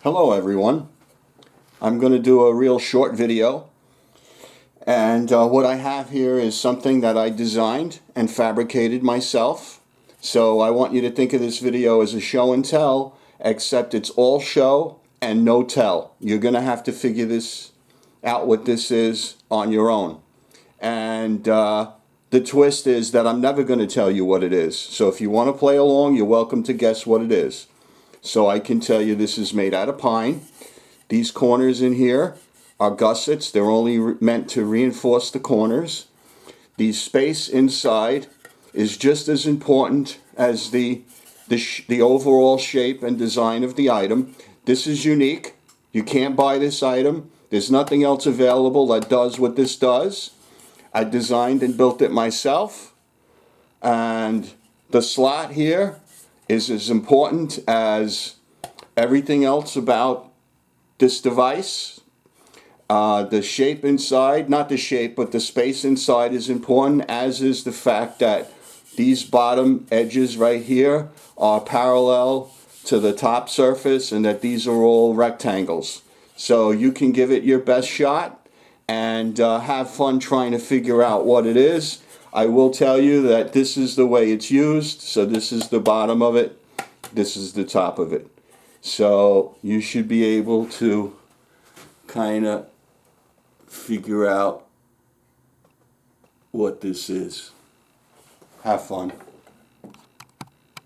Hello everyone. I'm going to do a real short video, and what I have here is something that I designed and fabricated myself. So I want you to think of this video as a show and tell, except it's all show and no tell. You're going to have to figure this out, what this is, on your own. And the twist is that I'm never going to tell you what it is. So if you want to play along, you're welcome to guess what it is. So I can tell you this is made out of pine. These corners in here are gussets. They're only meant to reinforce the corners. The space inside is just as important as the overall shape and design of the item. This is unique. You can't buy this item. There's nothing else available that does what this does. I designed and built it myself. And the slot here is as important as everything else about this device. The shape inside, not the shape, but the space inside is important, as is the fact that these bottom edges right here are parallel to the top surface and that these are all rectangles. So you can give it your best shot and have fun trying to figure out what it is. I will tell you that this is the way it's used. So this is the bottom of it. This is the top of it. So you should be able to kind of figure out what this is. Have fun.